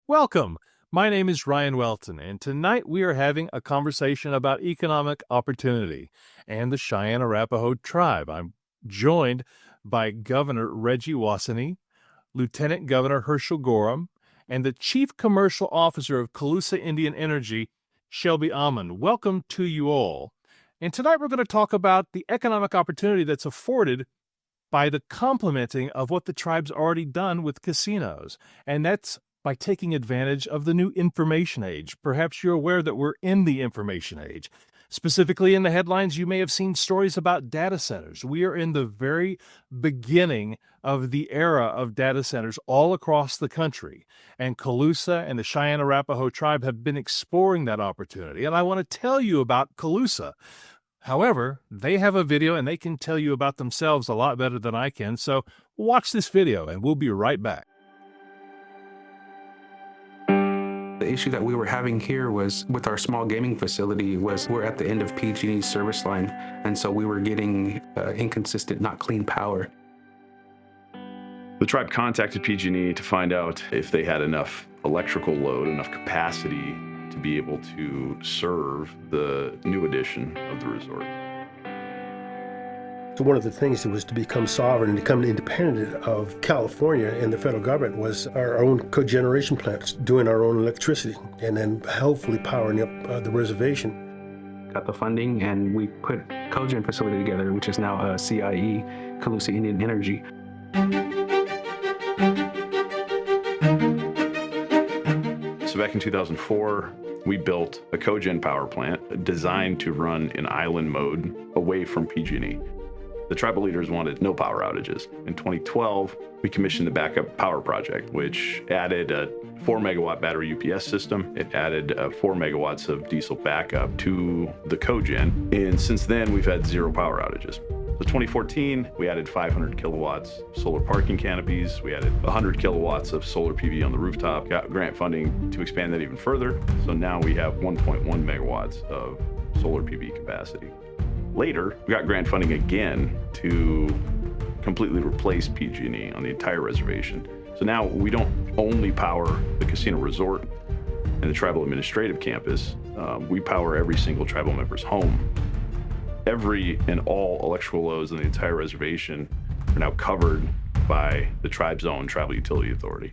Welcome. My name is Ryan Welton, and tonight we are having a conversation about economic opportunity and the Cheyenne Arapaho Tribe. I'm joined by Governor Reggie Wassana, Lieutenant Governor Hershel Gorham, and the Chief Commercial Officer of Colusa Indian Energy, Shelby Ahmman. Welcome to you all. And tonight we're going to talk about the economic opportunity that's afforded by the complementing of what the tribe's already done with casinos. And that's by taking advantage of the new information age. Perhaps you're aware that we're in the information age. Specifically in the headlines, you may have seen stories about data centers. We are in the very beginning of the era of data centers all across the country. And Colusa and the Cheyenne Arapaho Tribe have been exploring that opportunity. And I want to tell you about Colusa. However, they have a video and they can tell you about themselves a lot better than I can. So watch this video and we'll be right back. The issue that we were having here was with our small gaming facility was we're at the end of PG&E's service line, and so we were getting inconsistent, not clean power. The tribe contacted PG&E to find out if they had enough electrical load, enough capacity to be able to serve the new addition of the resort. So one of the things that was to become sovereign and become independent of California and the federal government was our own cogeneration plants, doing our own electricity, and then hopefully powering up the reservation. Got the funding, and we put a cogen facility together, which is now CIE, Colusa Indian Energy. So back in 2004, we built a cogen power plant designed to run in island mode away from PG&E. The tribal leaders wanted no power outages. In 2012, we commissioned the backup power project, which added a 4 megawatt battery UPS system. It added 4 megawatts of diesel backup to the cogen. And since then, we've had 0 power outages. So 2014, we added 500 kilowatts solar parking canopies. We added 100 kilowatts of solar PV on the rooftop, got grant funding to expand that even further. So now we have 1.1 megawatts of solar PV capacity. Later, we got grant funding again to completely replace PG&E on the entire reservation. So now we don't only power the casino resort and the tribal administrative campus, we power every single tribal member's home. Every and all electrical loads on the entire reservation are now covered by the tribe's own tribal utility authority,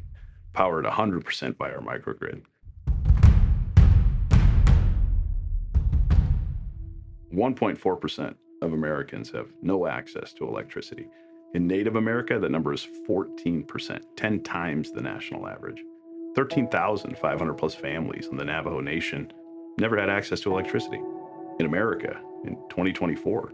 powered 100% by our microgrid. 1.4% of Americans have no access to electricity. In Native America, that number is 14%, 10 times the national average. 13,500 plus families in the Navajo Nation never had access to electricity. In America, in 2024.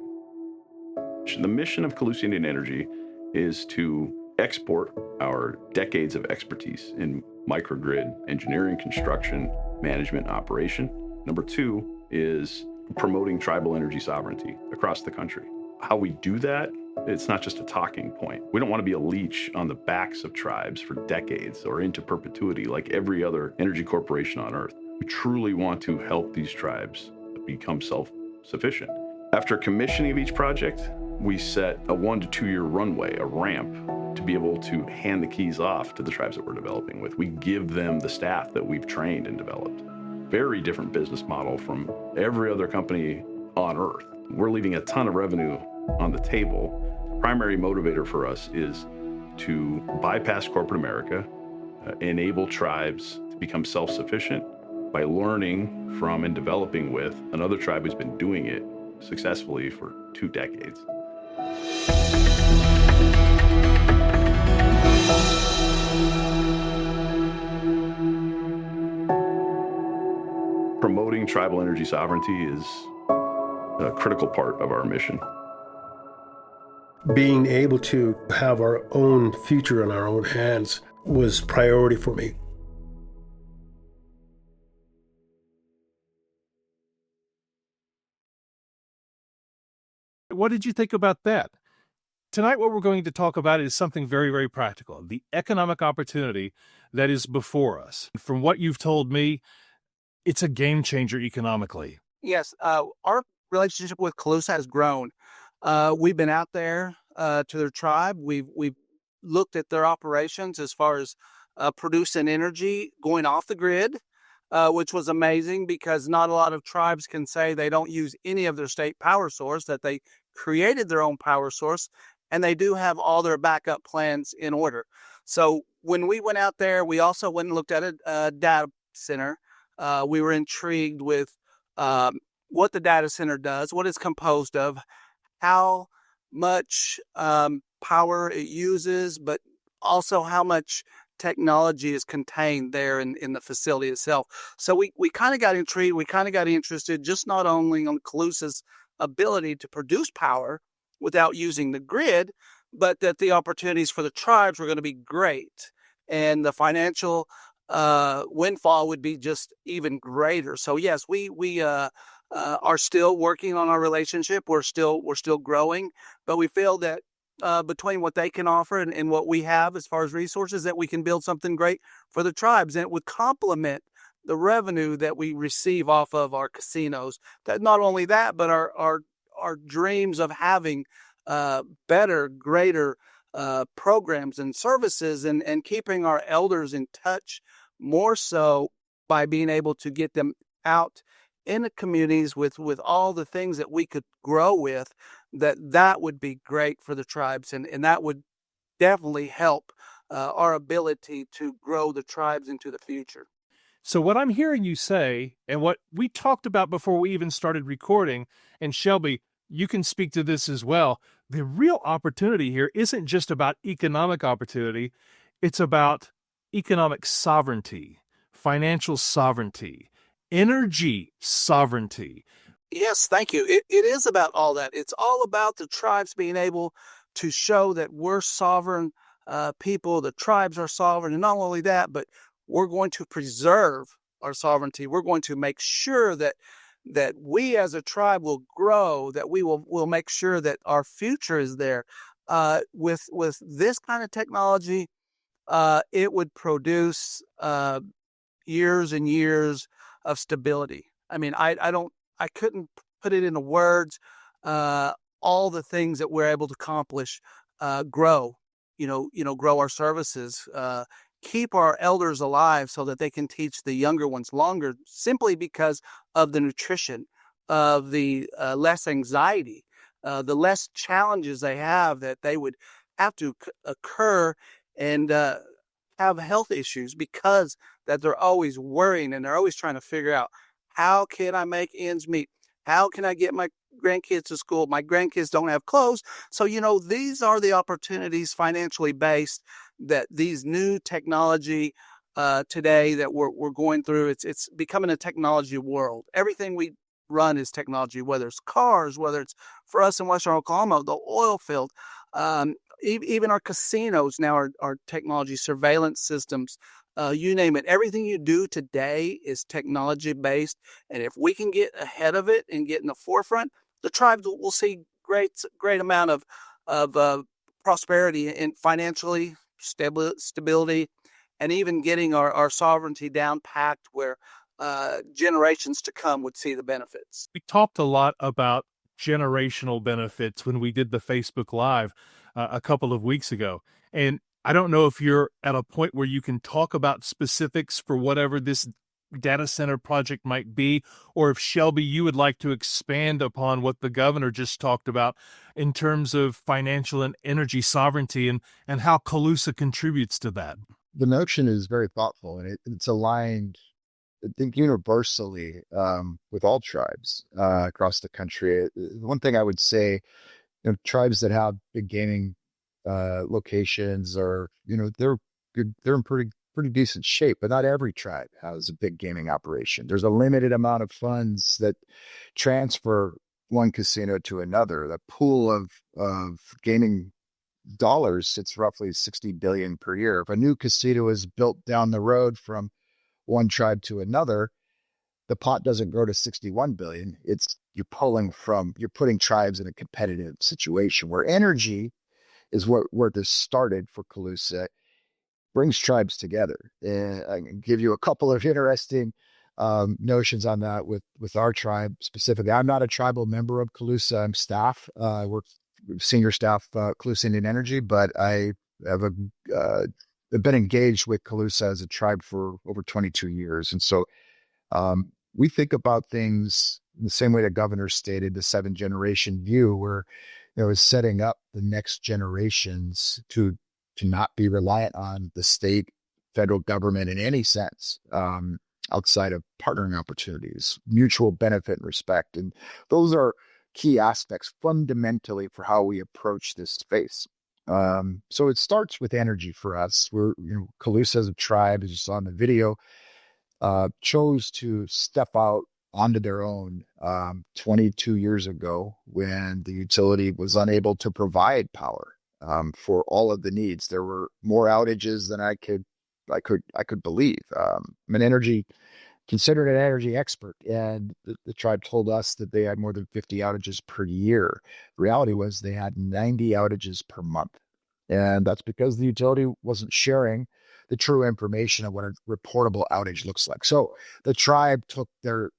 The mission of Colusa Indian Energy is to export our decades of expertise in microgrid engineering, construction, management, and operation. Number 2 is promoting tribal energy sovereignty across the country. How we do that, it's not just a talking point. We don't want to be a leech on the backs of tribes for decades or into perpetuity like every other energy corporation on earth. We truly want to help these tribes become self-sufficient. After commissioning of each project, we set a 1 to 2 year runway, a ramp, to be able to hand the keys off to the tribes that we're developing with. We give them the staff that we've trained and developed. Very different business model from every other company on earth. We're leaving a ton of revenue on the table. Primary motivator for us is to bypass corporate America, enable tribes to become self-sufficient by learning from and developing with another tribe who's been doing it successfully for 2 decades. Promoting tribal energy sovereignty is a critical part of our mission. Being able to have our own future in our own hands was priority for me. What did you think about that? Tonight, what we're going to talk about is something very, very practical, the economic opportunity that is before us. From what you've told me, it's a game changer economically. Yes, our relationship with Colusa has grown. We've been out there to their tribe. We've looked at their operations as far as producing energy going off the grid, which was amazing because not a lot of tribes can say they don't use any of their state power source, that they created their own power source, and they do have all their backup plans in order. So when we went out there, we also went and looked at a data center. We were intrigued with what the data center does, what it's composed of, how much power it uses, but also how much technology is contained there in the facility itself. So we kind of got intrigued. We kind of got interested, just not only on Colusa's ability to produce power without using the grid, but that the opportunities for the tribes were going to be great. And the financial windfall would be just even greater. So yes, we are still working on our relationship. We're still growing, but we feel that between what they can offer and what we have as far as resources, that we can build something great for the tribes, and it would complement the revenue that we receive off of our casinos. That not only that, but our dreams of having better, greater programs and services, and keeping our elders in touch more so by being able to get them out in the communities with all the things that we could grow with, that would be great for the tribes, and that would definitely help our ability to grow the tribes into the future. So what I'm hearing you say, and what we talked about before we even started recording, and Shelby, you can speak to this as well, the real opportunity here isn't just about economic opportunity, it's about economic sovereignty, financial sovereignty, energy sovereignty. Yes, thank you. It is about all that. It's all about the tribes being able to show that we're sovereign people, the tribes are sovereign, and not only that, but we're going to preserve our sovereignty. We're going to make sure that we as a tribe will grow, that we'll make sure that our future is there. With this kind of technology, it would produce years and years of stability. I mean, I couldn't put it into words. All the things that we're able to accomplish, grow our services, keep our elders alive so that they can teach the younger ones longer, simply because of the nutrition, of the less anxiety, the less challenges they have that they would have to occur, and have health issues because that they're always worrying and they're always trying to figure out, how can I make ends meet? How can I get my grandkids to school? My grandkids don't have clothes. So, these are the opportunities financially based that these new technology today that we're going through. It's becoming a technology world. Everything we run is technology, whether it's cars, whether it's for us in Western Oklahoma, the oil field, even our casinos now are technology surveillance systems. You name it. Everything you do today is technology based. And if we can get ahead of it and get in the forefront, the tribes will see great amount of prosperity and financially stability, and even getting our sovereignty down packed where generations to come would see the benefits. We talked a lot about generational benefits when we did the Facebook Live a couple of weeks ago. And I don't know if you're at a point where you can talk about specifics for whatever this data center project might be, or if Shelby, you would like to expand upon what the governor just talked about in terms of financial and energy sovereignty, and how Colusa contributes to that. The notion is very thoughtful, and it's aligned, I think, universally with all tribes across the country. One thing I would say, tribes that have big gaming locations are, they're good, they're in pretty decent shape, but not every tribe has a big gaming operation. There's a limited amount of funds that transfer one casino to another. The pool of gaming dollars, it's roughly 60 billion per year. If a new casino is built down the road from one tribe to another, the pot doesn't grow to 61 billion. You're putting tribes in a competitive situation where energy is where this started for Colusa, brings tribes together. And I can give you a couple of interesting notions on that with our tribe specifically. I'm not a tribal member of Colusa. I'm staff. I work senior staff, Colusa Indian Energy, but I have a been engaged with Colusa as a tribe for over 22 years. And so we think about things in the same way the governor stated, the 7-generation view, where is setting up the next generations to not be reliant on the state, federal government in any sense, outside of partnering opportunities, mutual benefit and respect. And those are key aspects fundamentally for how we approach this space. So it starts with energy for us. Colusa as a tribe, as you saw in the video, chose to step out onto their own 22 years ago when the utility was unable to provide power for all of the needs. There were more outages than I could believe. I'm considered an energy expert, and the tribe told us that they had more than 50 outages per year. The reality was they had 90 outages per month. And that's because the utility wasn't sharing the true information of what a reportable outage looks like. So the tribe took their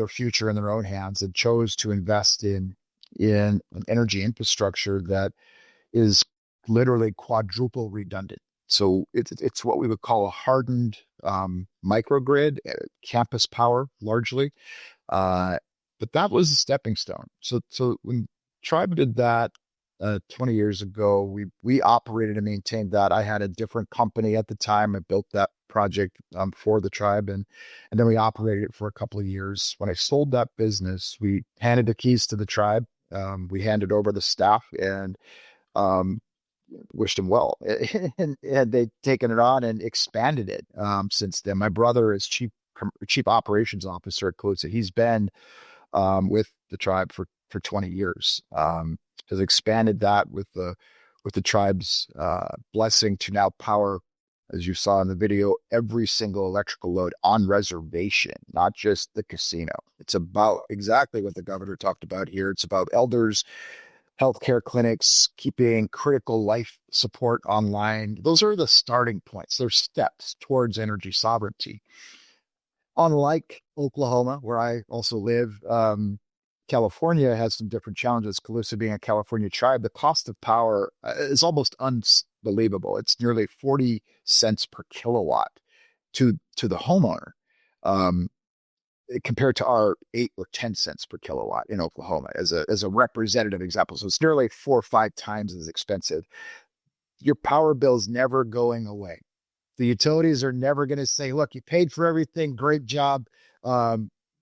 future in their own hands and chose to invest in an energy infrastructure that is literally quadruple redundant. So it's what we would call a hardened microgrid, campus power largely. But that was a stepping stone. So when tribe did that 20 years ago, we operated and maintained that. I had a different company at the time. I built that project for the tribe, and then we operated it for a couple of years. When I sold that business, we handed the keys to the tribe. We handed over the staff and wished them well. and they've taken it on and expanded it since then. My brother is chief operations officer at Colusa. He's been with the tribe for 20 years. Has expanded that with the tribe's blessing to now power, as you saw in the video, every single electrical load on reservation, not just the casino. It's about exactly what the governor talked about here. It's about elders, healthcare clinics, keeping critical life support online. Those are the starting points. They're steps towards energy sovereignty. Unlike Oklahoma, where I also live, California has some different challenges. Colusa being a California tribe, the cost of power is almost unbelievable. It's nearly 40 cents per kilowatt to the homeowner, compared to our 8 or 10 cents per kilowatt in Oklahoma as a representative example. So it's nearly 4 or 5 times as expensive. Your power bill is never going away. The utilities are never going to say, look, you paid for everything. Great job.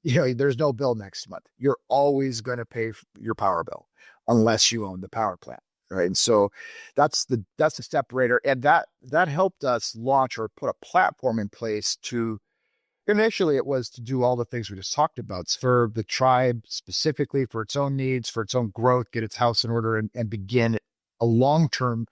There's no bill next month. You're always going to pay your power bill unless you own the power plant, right? And so that's the separator, and that helped us launch or put a platform in place to. Initially, it was to do all the things we just talked about for the tribe specifically, for its own needs, for its own growth, get its house in order, and begin a long-term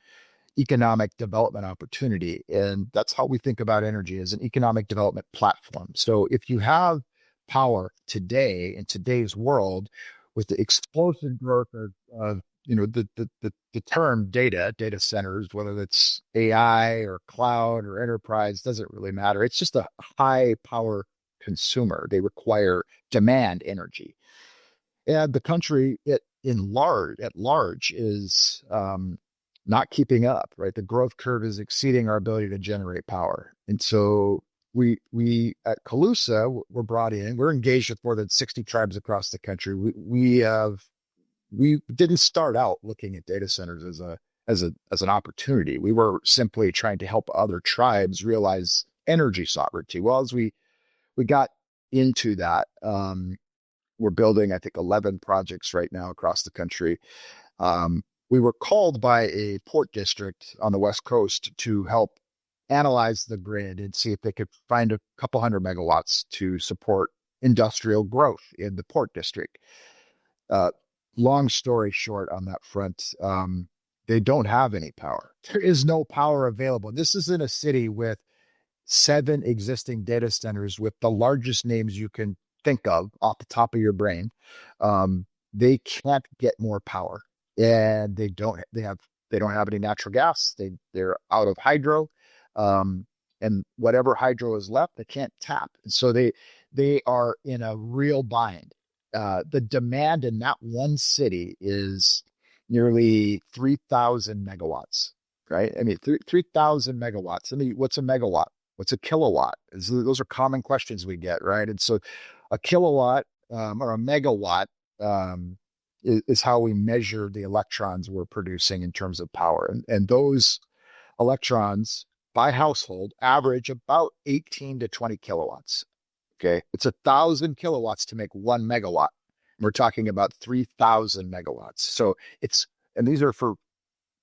economic development opportunity. And that's how we think about energy, as an economic development platform. So if you have power today in today's world with the explosive growth of the term data centers, whether it's AI or cloud or enterprise, doesn't really matter. It's just a high power consumer. They require demand energy. And the country at large is not keeping up, right? The growth curve is exceeding our ability to generate power. And so we at Colusa were brought in. We're engaged with more than 60 tribes across the country. We didn't start out looking at data centers as an opportunity. We were simply trying to help other tribes realize energy sovereignty. Well, as we got into that, we're building, I think, 11 projects right now across the country. We were called by a port district on the West Coast to help analyze the grid and see if they could find a couple hundred megawatts to support industrial growth in the port district. Long story short on that front, they don't have any power. There is no power available. This is in a city with 7 existing data centers with the largest names you can think of off the top of your brain. They can't get more power, and they don't have any natural gas. They're out of hydro, and whatever hydro is left, they can't tap. And so they are in a real bind. The demand in that one city is nearly 3,000 megawatts. right? I mean, 3,000 megawatts. I mean, what's a megawatt? What's a kilowatt? Those are common questions we get, right? And so a kilowatt or a megawatt is how we measure the electrons we're producing in terms of power. And those electrons by household average about 18 to 20 kilowatts. Okay. It's 1,000 kilowatts to make 1 megawatt. We're talking about 3,000 megawatts. So and these are for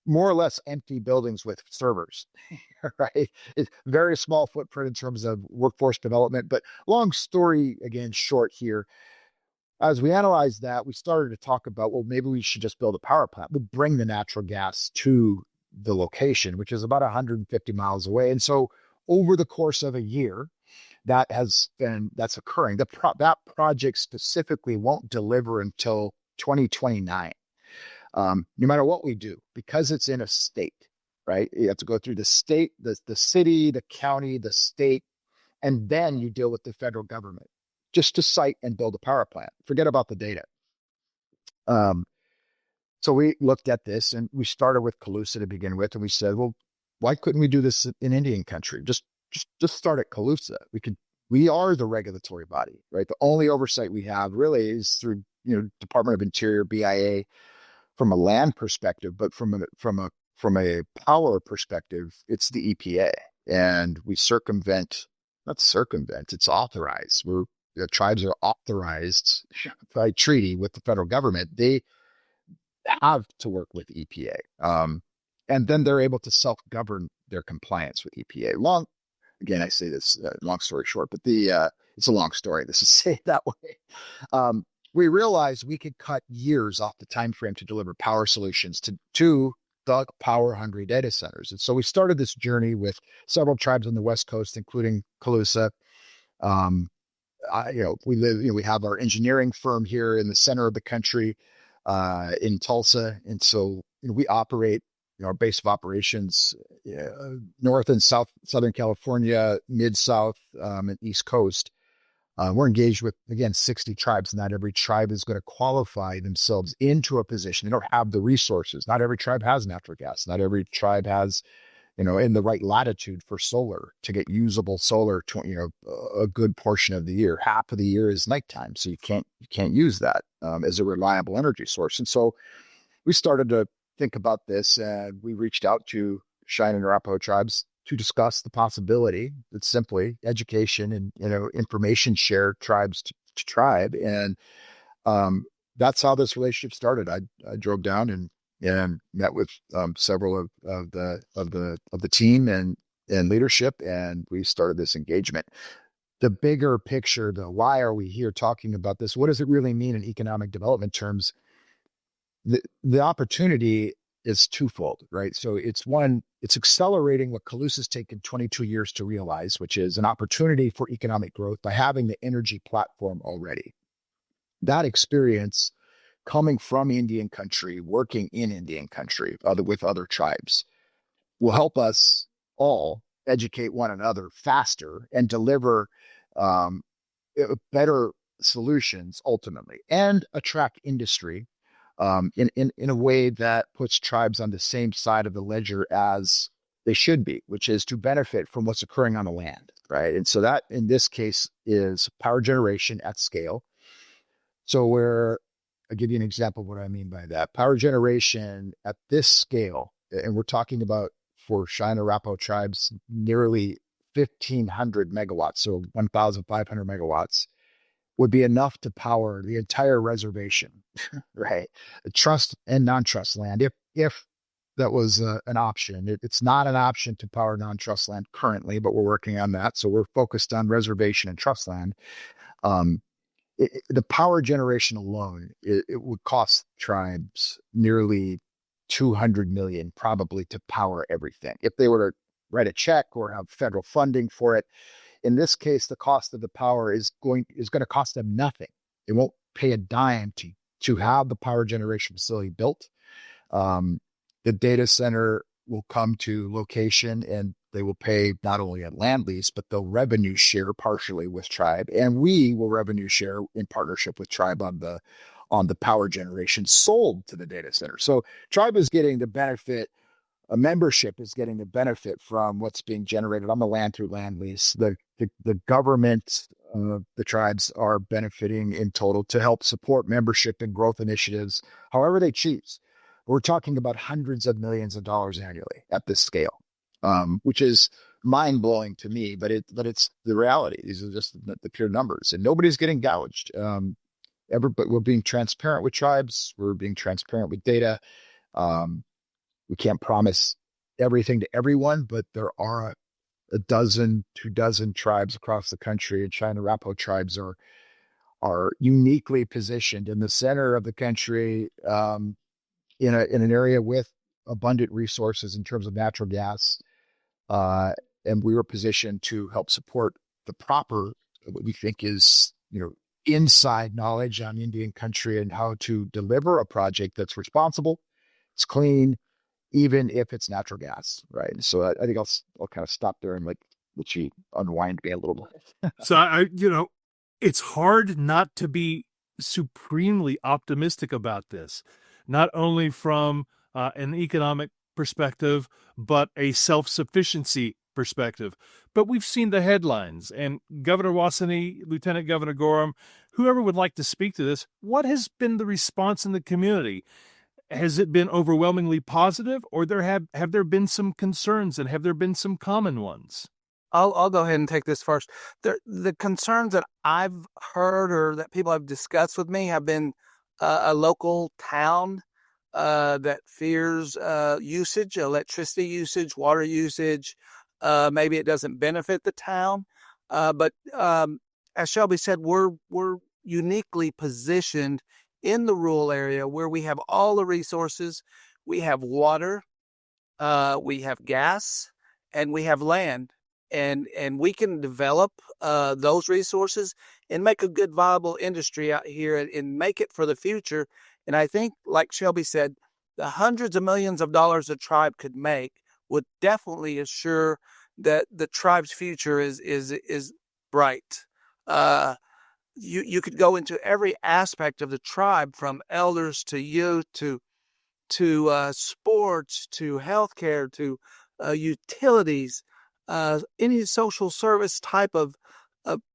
more or less empty buildings with servers, right? It's very small footprint in terms of workforce development. But long story, again, short here. As we analyzed that, we started to talk about, well, maybe we should just build a power plant. We'll bring the natural gas to the location, which is about 150 miles away. And so over the course of a year, that's occurring. That project specifically won't deliver until 2029. No matter what we do, because it's in a state, right? You have to go through the state, the city, the county, the state, and then you deal with the federal government just to site and build a power plant. Forget about the data. So we looked at this and we started with Colusa to begin with. And we said, well, why couldn't we do this in Indian country? Just start at Colusa. We are the regulatory body, right? The only oversight we have really is through, Department of Interior, BIA, from a land perspective, but from a power perspective, it's the EPA. And we not circumvent, it's authorized. The tribes are authorized by treaty with the federal government. They have to work with EPA. And then they're able to self-govern their compliance with EPA. Again, I say this, long story short, but it's a long story. This is say it that way. We realized we could cut years off the time frame to deliver power solutions to the power-hungry data centers. And so we started this journey with several tribes on the West Coast, including Colusa. We have our engineering firm here in the center of the country, in Tulsa. And so we operate, our base of operations, North and Southern California, Mid-South, and East Coast. We're engaged with, again, 60 tribes. Not every tribe is going to qualify themselves into a position. They don't have the resources. Not every tribe has natural gas. Not every tribe has, in the right latitude for solar to get usable solar, a good portion of the year. Half of the year is nighttime. So you can't use that as a reliable energy source. And so we started to think about this, and we reached out to Cheyenne and Arapaho tribes to discuss the possibility that simply education and, information share tribes to tribe. And that's how this relationship started. I drove down and met with several of the team and leadership, and we started this engagement. The bigger picture, though, why are we here talking about this? What does it really mean in economic development terms? The opportunity is twofold, right? So it's accelerating what Colusa's taken 22 years to realize, which is an opportunity for economic growth by having the energy platform already. That experience coming from Indian country, working in Indian country with other tribes, will help us all educate one another faster and deliver better solutions ultimately, and attract industry in a way that puts tribes on the same side of the ledger as they should be, which is to benefit from what's occurring on the land, right? And so that, in this case, is power generation at scale. So I'll give you an example of what I mean by that. Power generation at this scale, and we're talking about, for Cheyenne Arapaho tribes, nearly 1,500 megawatts, so 1,500 megawatts, would be enough to power the entire reservation, right? Trust and non-trust land, if that was an option. It's not an option to power non-trust land currently, but we're working on that. So we're focused on reservation and trust land. The power generation alone, it would cost tribes nearly $200 million probably to power everything. If they were to write a check or have federal funding for it. In this case, the cost of the power is going to cost them nothing. It won't pay a dime to have the power generation facility built. The data center will come to location, and they will pay not only a land lease, but they'll revenue share partially with tribe, and we will revenue share in partnership with tribe on the power generation sold to the data center. So tribe is getting the benefit a membership is getting the benefit from what's being generated on the land through land lease. The government, the tribes are benefiting in total to help support membership and growth initiatives, however they choose. We're talking about hundreds of millions of dollars annually at this scale, which is mind blowing to me, but it's the reality. These are just the pure numbers, and nobody's getting gouged. But we're being transparent with tribes. We're being transparent with data. We can't promise everything to everyone, but there are a dozen, 2 dozen tribes across the country, and Cheyenne Arapaho tribes are uniquely positioned in the center of the country, in an area with abundant resources in terms of natural gas, and we were positioned to help support the proper, what we think is, inside knowledge on Indian country and how to deliver a project that's responsible, it's clean, even if it's natural gas, right? So I think I'll kind of stop there and let you unwind me a little bit. So it's hard not to be supremely optimistic about this, not only from an economic perspective, but a self-sufficiency perspective. But we've seen the headlines, and Governor Wassana, Lieutenant Governor Gorham, whoever would like to speak to this, what has been the response in the community? Has it been overwhelmingly positive, or have there been some concerns, and have there been some common ones? I'll go ahead and take this first. The concerns that I've heard or that people have discussed with me have been a local town that fears electricity usage, water usage. Maybe it doesn't benefit the town, but as Shelby said, we're uniquely positioned in the rural area where we have all the resources. We have water, we have gas, and we have land. And we can develop those resources and make a good, viable industry out here and make it for the future. And I think, like Shelby said, the hundreds of millions of dollars a tribe could make would definitely assure that the tribe's future is bright. You could go into every aspect of the tribe, from elders to youth to sports to healthcare to utilities. Any social service type of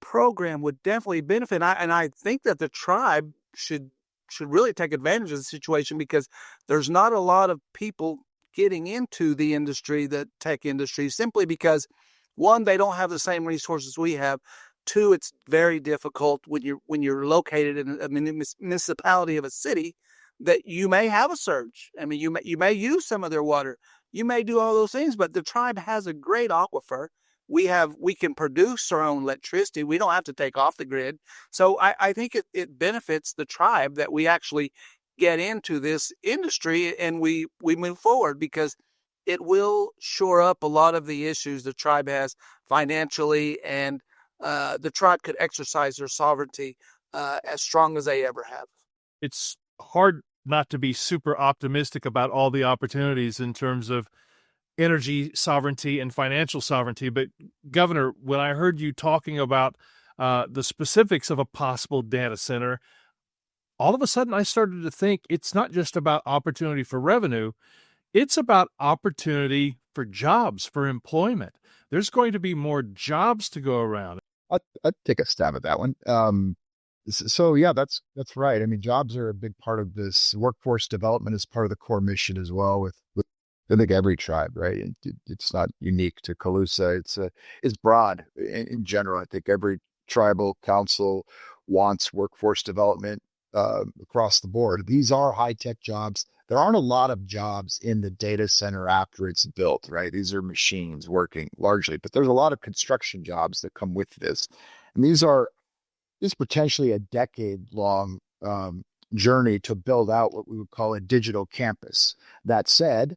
program would definitely benefit. And I think that the tribe should really take advantage of the situation, because there's not a lot of people getting into the industry, the tech industry, simply because, one, they don't have the same resources we have. Two, it's very difficult when you're located in a municipality of a city that you may have a surge. I mean, you may use some of their water. You may do all those things, but the tribe has a great aquifer. We can produce our own electricity. We don't have to take off the grid. So I think it benefits the tribe that we actually get into this industry and we move forward, because it will shore up a lot of the issues the tribe has financially, and the tribe could exercise their sovereignty as strong as they ever have. It's hard not to be super optimistic about all the opportunities in terms of energy sovereignty and financial sovereignty. But Governor, when I heard you talking about the specifics of a possible data center, all of a sudden I started to think it's not just about opportunity for revenue, it's about opportunity for jobs, for employment. There's going to be more jobs to go around. I'd take a stab at that one. So yeah, that's right. I mean, jobs are a big part of this. Workforce development is part of the core mission as well. With I think every tribe, right? It's not unique to Colusa. It's broad in general. I think every tribal council wants workforce development across the board. These are high tech jobs. There aren't a lot of jobs in the data center after it's built, right? These are machines working largely, but there's a lot of construction jobs that come with this, and this is potentially a decade-long journey to build out what we would call a digital campus. That said,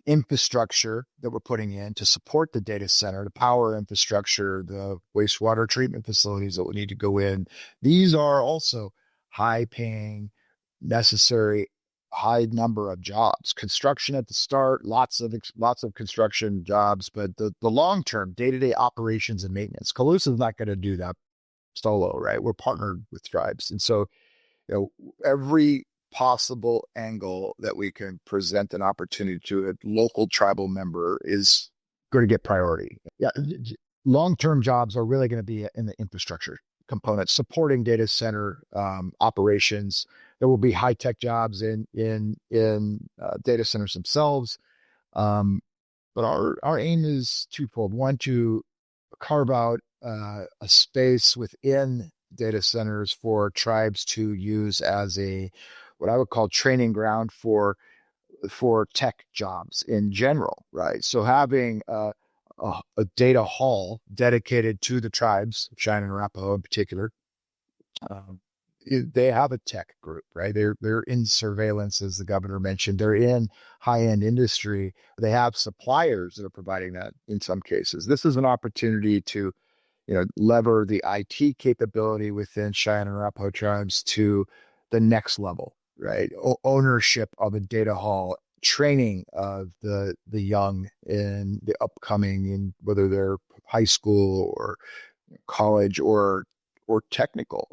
infrastructure that we're putting in to support the data center, the power infrastructure, the wastewater treatment facilities that will need to go in, these are also high-paying, necessary, high number of jobs. Construction at the start, lots of construction jobs, but the long-term day-to-day operations and maintenance, Colusa is not going to do that solo, right? We're partnered with tribes. And so, every possible angle that we can present an opportunity to a local tribal member is going to get priority. Yeah, long-term jobs are really going to be in the infrastructure components, supporting data center operations. There will be high-tech jobs in data centers themselves. But our aim is twofold. One, to carve out a space within data centers for tribes to use as what I would call training ground for tech jobs in general, right? So having a data hall dedicated to the tribes, Cheyenne and Arapaho in particular, um, they have a tech group, right? They're in surveillance, as the governor mentioned. They're in high-end industry. They have suppliers that are providing that in some cases. This is an opportunity to, lever the IT capability within Cheyenne and Arapaho tribes to the next level, right? Ownership of a data hall, training of the young in the upcoming, in whether they're high school or college or technical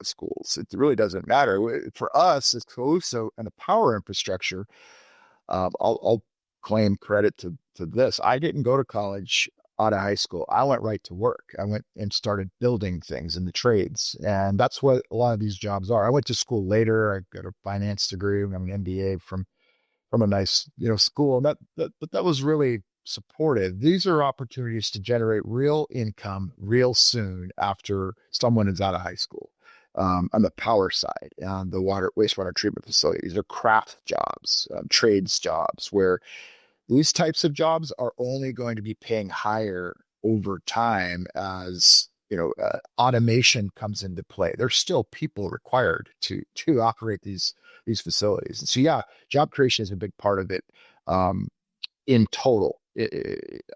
schools. It really doesn't matter. For us, as Colusa and the power infrastructure, I'll claim credit to this. I didn't go to college out of high school. I went right to work. I went and started building things in the trades. And that's what a lot of these jobs are. I went to school later. I got a finance degree. I'm an MBA from a nice, school. And that was really supportive. These are opportunities to generate real income real soon after someone is out of high school. On the power side, on the wastewater treatment facility, these are craft jobs, trades jobs, where these types of jobs are only going to be paying higher over time as automation comes into play. There's still people required to operate these facilities. And so, yeah, job creation is a big part of it. In total,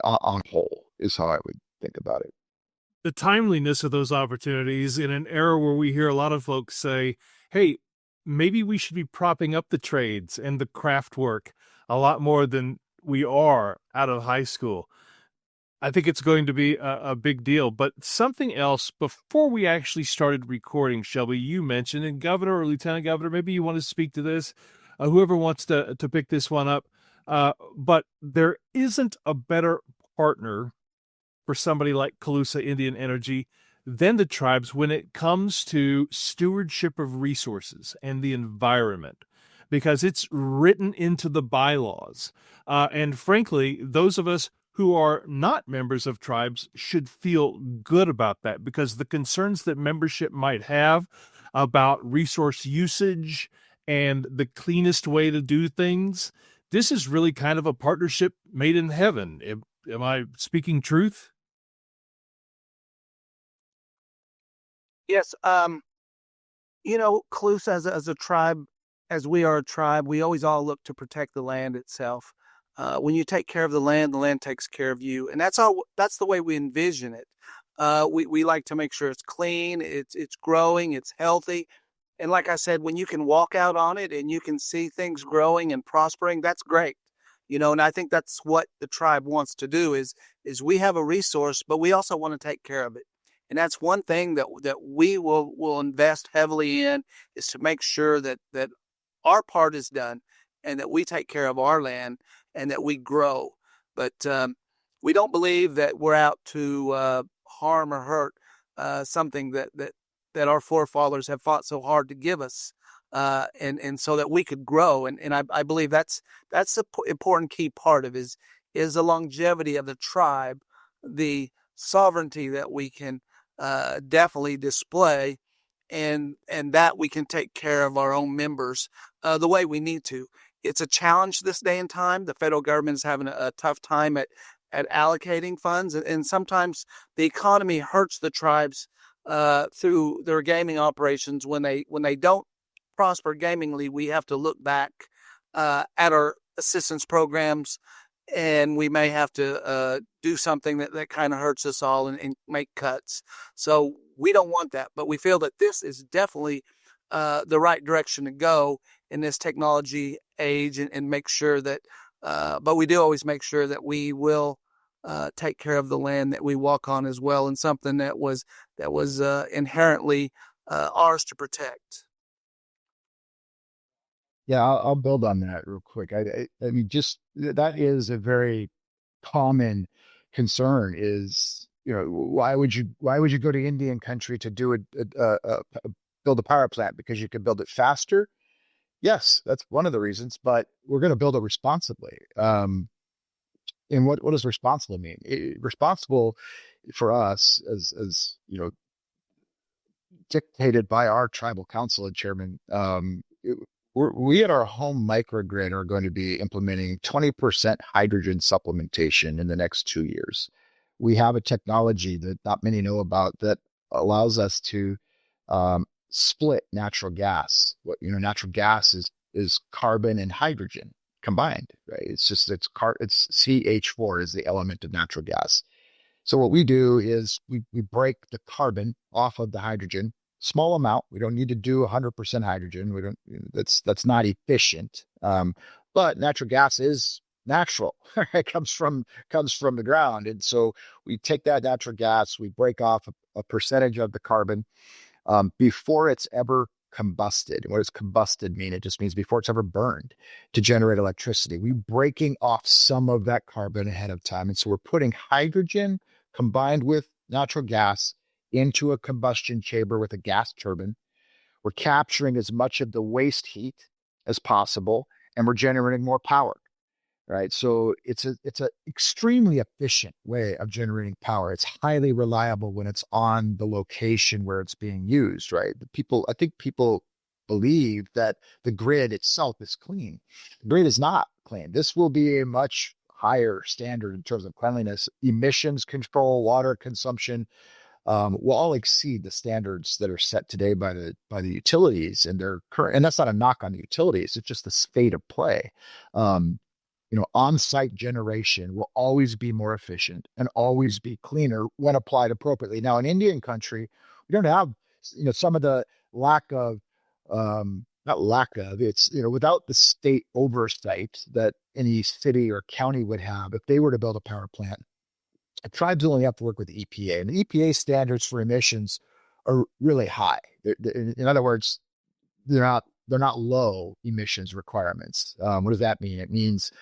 on whole, is how I would think about it. The timeliness of those opportunities in an era where we hear a lot of folks say, hey, maybe we should be propping up the trades and the craft work a lot more than we are out of high school. I think it's going to be a big deal. But something else, before we actually started recording, Shelby, you mentioned, and Governor or Lieutenant Governor, maybe you want to speak to this, whoever wants to pick this one up. But there isn't a better partner for somebody like Colusa Indian Energy than the tribes when it comes to stewardship of resources and the environment, because it's written into the bylaws. And frankly, those of us who are not members of tribes should feel good about that, because the concerns that membership might have about resource usage and the cleanest way to do things, this is really kind of a partnership made in heaven. Am I speaking truth? Yes. Colusa as a tribe, as we are a tribe, we always all look to protect the land itself. When you take care of the land takes care of you, and that's the way we envision it. We like to make sure it's clean, it's growing, it's healthy, and like I said, when you can walk out on it and you can see things growing and prospering, that's great. And I think that's what the tribe wants to do is we have a resource, but we also want to take care of it. And that's one thing that we will invest heavily in, is to make sure that our part is done and that we take care of our land and that we grow. But we don't believe that we're out to harm or hurt something that our forefathers have fought so hard to give us, and so that we could grow. And I believe that's the important key part of is the longevity of the tribe, the sovereignty that we can definitely display, and that we can take care of our own members the way we need to. It's a challenge this day and time. The federal government is having a tough time at allocating funds, and sometimes the economy hurts the tribes through their gaming operations. When they don't prosper gamingly, we have to look back at our assistance programs, and we may have to do something that kind of hurts us all and make cuts. So we don't want that, but we feel that this is definitely the right direction to go in this technology age, and make sure that, but we do always make sure that we will take care of the land that we walk on as well, and something that was inherently ours to protect. Yeah, I'll build on that real quick. I mean, just that is a very common concern. Is why would you go to Indian country to do build a power plant because you could build it faster? Yes, that's one of the reasons, but we're going to build it responsibly. And what does responsible mean? Responsible for us as dictated by our tribal council and chairman. We at our home microgrid are going to be implementing 20% hydrogen supplementation in the next 2 years. We have a technology that not many know about that allows us to split natural gas. Natural gas is carbon and hydrogen combined, right? It's CH4 is the element of natural gas. So what we do is we break the carbon off of the hydrogen, small amount. We don't need to do 100% hydrogen. We don't. That's not efficient. But natural gas is natural. It comes from the ground, and so we take that natural gas, we break off a percentage of the carbon before it's ever combusted. And what does combusted mean? It just means before it's ever burned to generate electricity. We're breaking off some of that carbon ahead of time. And so we're putting hydrogen combined with natural gas into a combustion chamber with a gas turbine. We're capturing as much of the waste heat as possible, and we're generating more power. Right. So it's a extremely efficient way of generating power. It's highly reliable when it's on the location where it's being used. Right. I think people believe that the grid itself is clean. The grid is not clean. This will be a much higher standard in terms of cleanliness, emissions control, water consumption. Will all exceed the standards that are set today by the utilities and their current. And that's not a knock on the utilities. It's just the state of play. On-site generation will always be more efficient and always be cleaner when applied appropriately. Now, in Indian country, we don't have, some of the lack of, not lack of, it's, without the state oversight that any city or county would have if they were to build a power plant. Tribes only have to work with the EPA, and the EPA standards for emissions are really high. In other words, they're not low emissions requirements. What does that mean? It means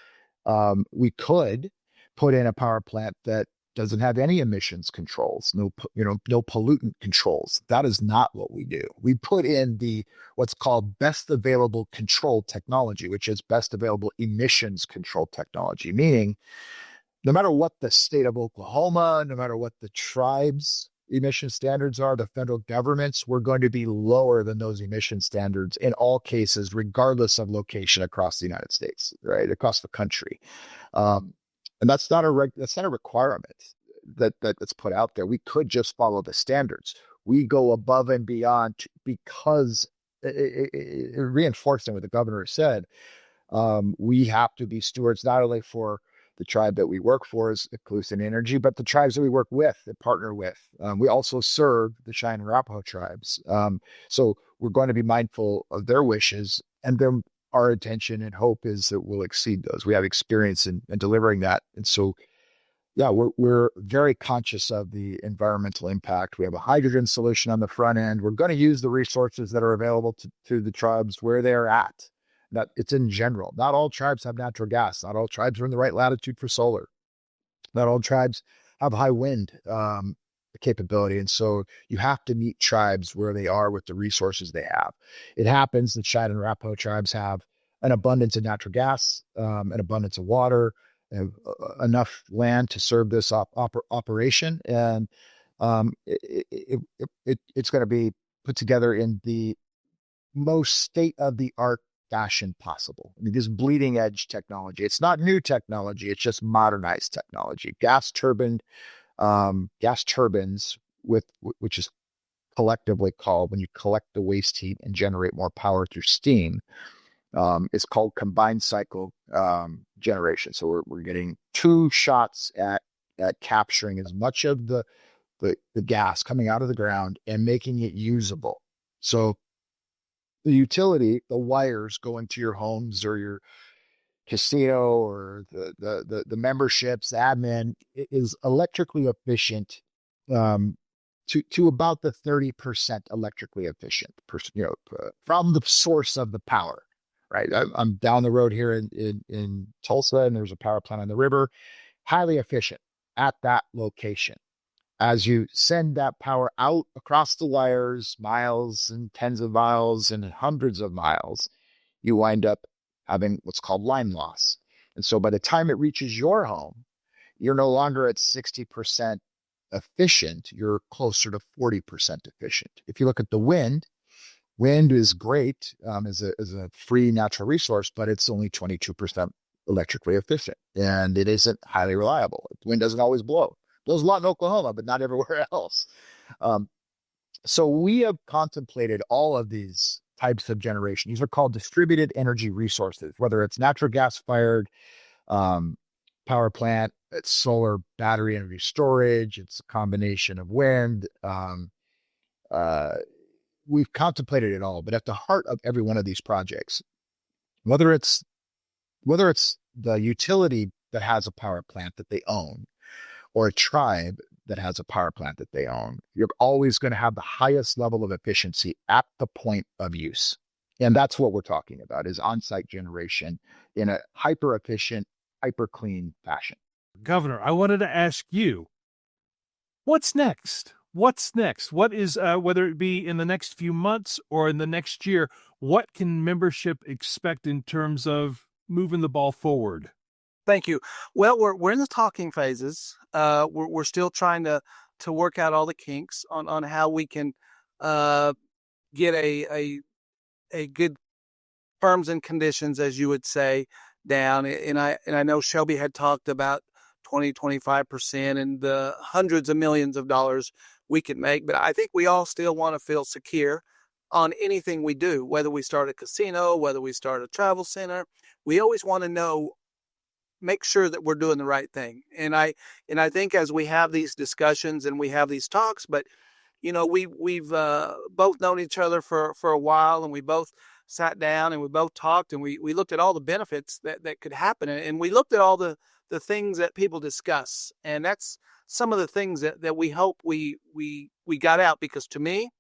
we could put in a power plant that doesn't have any emissions controls, no pollutant controls. That is not what we do. We put in what's called best available control technology, which is best available emissions control technology, meaning no matter what the state of Oklahoma, no matter what the tribe's emission standards are, the federal government's, we're going to be lower than those emission standards in all cases, regardless of location across the United States, right? Across the country. And that's not a requirement that's put out there. We could just follow the standards. We go above and beyond because reinforcing what the governor said, we have to be stewards not only for the tribe that we work for is Colusa Indian Energy, but the tribes that we work with and partner with. We also serve the Cheyenne Arapaho tribes. So we're going to be mindful of their wishes, and then our intention and hope is that we'll exceed those. We have experience in delivering that. And so, yeah, we're very conscious of the environmental impact. We have a hydrogen solution on the front end. We're going to use the resources that are available to the tribes where they're at. That it's in general. Not all tribes have natural gas. Not all tribes are in the right latitude for solar. Not all tribes have high wind capability. And so you have to meet tribes where they are with the resources they have. It happens that Cheyenne and Arapaho tribes have an abundance of natural gas, an abundance of water, enough land to serve this operation. And it's going to be put together in the most state-of-the-art fashion possible. I mean, this bleeding edge technology. It's not new technology. It's just modernized technology. Gas turbines, which is collectively called when you collect the waste heat and generate more power through steam. It's called combined cycle generation. So we're getting two shots at capturing as much of the gas coming out of the ground and making it usable. So the utility, the wires going to your homes or your casino or the memberships, admin is electrically efficient to about the 30% electrically efficient, from the source of the power, right? I'm down the road here in Tulsa, and there's a power plant on the river, highly efficient at that location. As you send that power out across the wires, miles and tens of miles and hundreds of miles, you wind up having what's called line loss. And so by the time it reaches your home, you're no longer at 60% efficient, you're closer to 40% efficient. If you look at the wind, wind is great as a free natural resource, but it's only 22% electrically efficient, and it isn't highly reliable. The wind doesn't always blow. It blows a lot in Oklahoma, but not everywhere else. So we have contemplated all of these types of generation. These are called distributed energy resources, whether it's natural gas fired power plant, it's solar battery energy storage, it's a combination of wind. We've contemplated it all, but at the heart of every one of these projects, whether it's the utility that has a power plant that they own, or a tribe that has a power plant that they own, you're always going to have the highest level of efficiency at the point of use. And that's what we're talking about, is on-site generation in a hyper-efficient, hyper-clean fashion. Governor, I wanted to ask you, what's next? What's next? What is, whether it be in the next few months or in the next year, what can membership expect in terms of moving the ball forward? Thank you. Well, we're in the talking phases. We're still trying to work out all the kinks on how we can get a good terms and conditions, as you would say, down. And I know Shelby had talked about 20-25% and the hundreds of millions of dollars we could make. But I think we all still want to feel secure on anything we do, whether we start a casino, whether we start a travel center. We always want to know, make sure that we're doing the right thing. And I think as we have these discussions and we have these talks, but we've both known each other for a while, and we both sat down and we both talked, and we looked at all the benefits that could happen, and we looked at all the things that people discuss, and that's some of the things that we hope we got out. Because to me,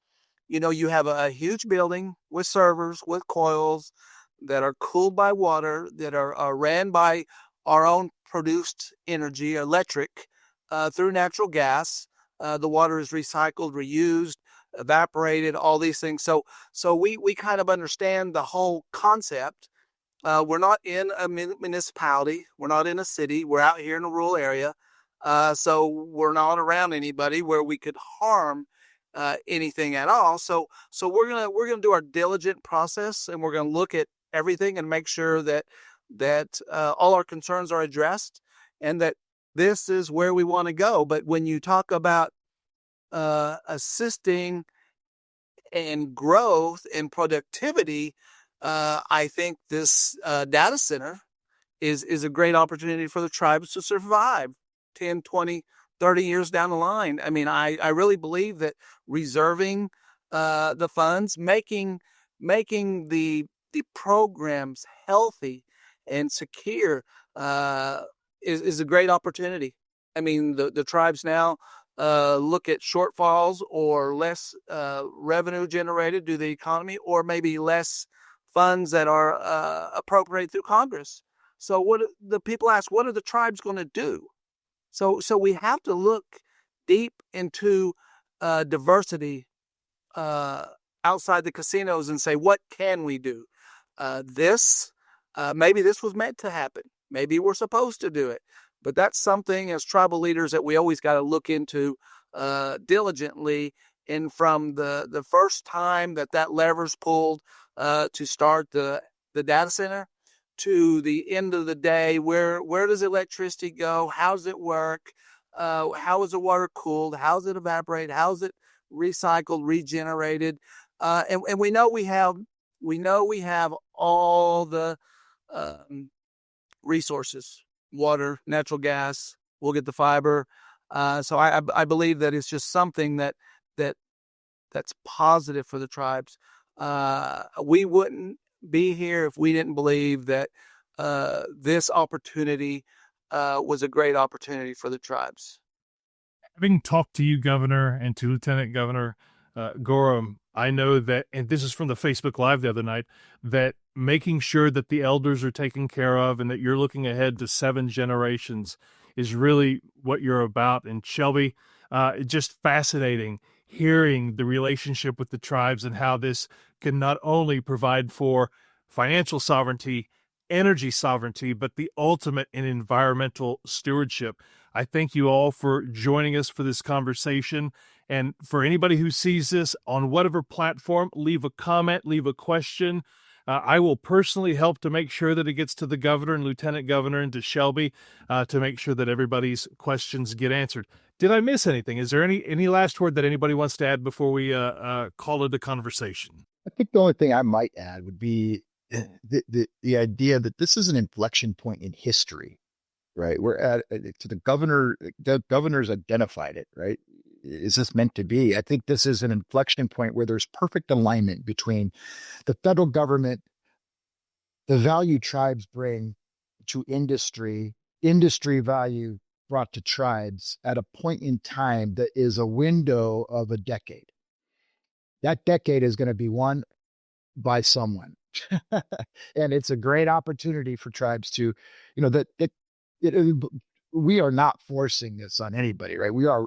you have a huge building with servers, with coils that are cooled by water, that are ran by our own produced energy, electric, through natural gas. The water is recycled, reused, evaporated, all these things. So we kind of understand the whole concept. We're not in a municipality. We're not in a city. We're out here in a rural area. So we're not around anybody where we could harm anything at all. So we're gonna do our diligent process, and we're gonna look at everything and make sure that all our concerns are addressed, and that this is where we want to go. But when you talk about assisting in growth and productivity, I think this data center is a great opportunity for the tribes to survive 10, 20, 30 years down the line. I mean, I really believe that reserving the funds, making the programs healthy and secure is a great opportunity. I mean, the tribes now look at shortfalls or less revenue generated due to the economy, or maybe less funds that are appropriated through Congress. So what the people ask, what are the tribes going to do? So we have to look deep into diversity outside the casinos and say, what can we do? Maybe this was meant to happen. Maybe we're supposed to do it. But that's something as tribal leaders that we always got to look into diligently. And from the first time that lever's pulled to start the data center to the end of the day, where does electricity go? How does it work? How is the water cooled? How does it evaporate? How is it recycled, regenerated? And we know we have all the resources: water, natural gas. We'll get the fiber. So I believe that it's just something that's positive for the tribes. We wouldn't be here if we didn't believe that this opportunity was a great opportunity for the tribes. Having talked to you, Governor, and to Lieutenant Governor, Gorham, I know that, and this is from the Facebook Live the other night, that making sure that the elders are taken care of and that you're looking ahead to 7 generations is really what you're about. And Shelby, just fascinating hearing the relationship with the tribes and how this can not only provide for financial sovereignty, energy sovereignty, but the ultimate in environmental stewardship. I thank you all for joining us for this conversation. And for anybody who sees this on whatever platform, leave a comment, leave a question. I will personally help to make sure that it gets to the governor and lieutenant governor and to Shelby to make sure that everybody's questions get answered. Did I miss anything? Is there any last word that anybody wants to add before we call it a conversation? I think the only thing I might add would be the idea that this is an inflection point in history, right? We're at to the governor's identified it, right? Is this meant to be? I think this is an inflection point where there's perfect alignment between the federal government, the value tribes bring to industry value brought to tribes at a point in time that is a window of a decade. That decade is going to be won by someone. And it's a great opportunity for tribes to, we are not forcing this on anybody, right? We are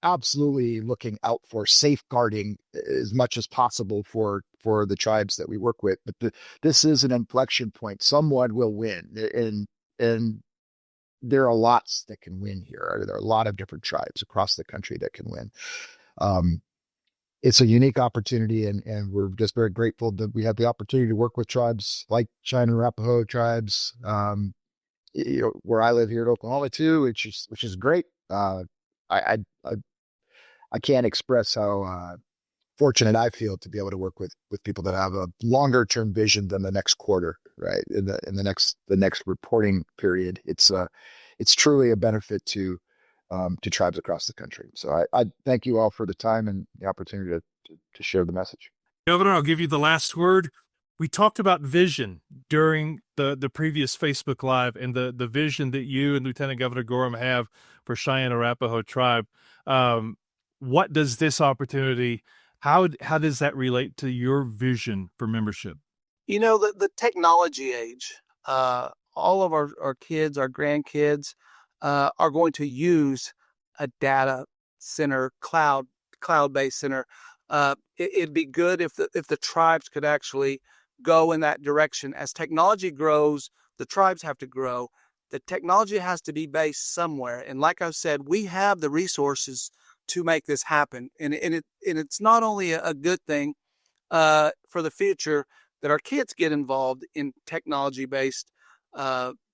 absolutely looking out for safeguarding as much as possible for the tribes that we work with. But this is an inflection point. Someone will win. And there are lots that can win here. There are a lot of different tribes across the country that can win. It's a unique opportunity, and we're just very grateful that we have the opportunity to work with tribes like Cheyenne Arapaho tribes, where I live here in Oklahoma too, which is great. I can't express how fortunate I feel to be able to work with people that have a longer term vision than the next quarter, right? In the next reporting period, it's truly a benefit to tribes across the country. So I thank you all for the time and the opportunity to share the message. Governor, I'll give you the last word. We talked about vision during the previous Facebook Live and the vision that you and Lieutenant Governor Gorham have for Cheyenne Arapaho Tribe. What does this opportunity, how does that relate to your vision for membership? The technology age, all of our kids, our grandkids, are going to use a data center, cloud-based center. It'd be good if the tribes could actually go in that direction. As technology grows, the tribes have to grow. The technology has to be based somewhere. And like I said, we have the resources to make this happen. And it's not only a good thing for the future that our kids get involved in technology-based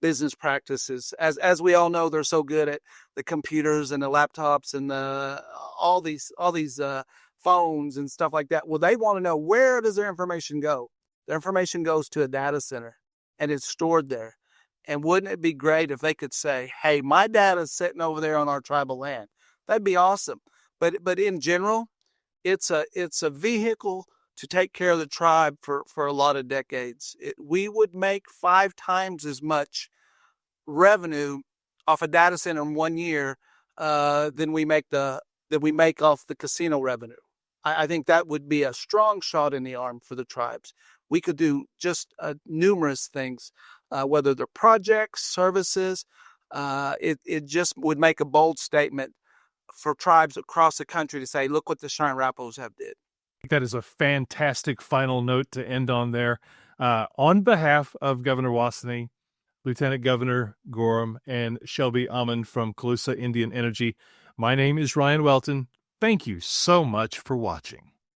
business practices. As we all know, they're so good at the computers and the laptops and all these phones and stuff like that. Well, they want to know, where does their information go? Their information goes to a data center and it's stored there. And wouldn't it be great if they could say, hey, my data's sitting over there on our tribal land? That'd be awesome. But in general, it's a vehicle to take care of the tribe for a lot of decades. We would make 5 times as much revenue off a data center in 1 year than we make off the casino revenue. I think that would be a strong shot in the arm for the tribes. We could do just numerous things, whether they're projects, services. It just would make a bold statement for tribes across the country to say, look what the Cheyenne Arapahoes have did. That is a fantastic final note to end on there. On behalf of Governor Wassana, Lieutenant Governor Gorham, and Shelby Ahmman from Colusa Indian Energy, my name is Ryan Welton. Thank you so much for watching.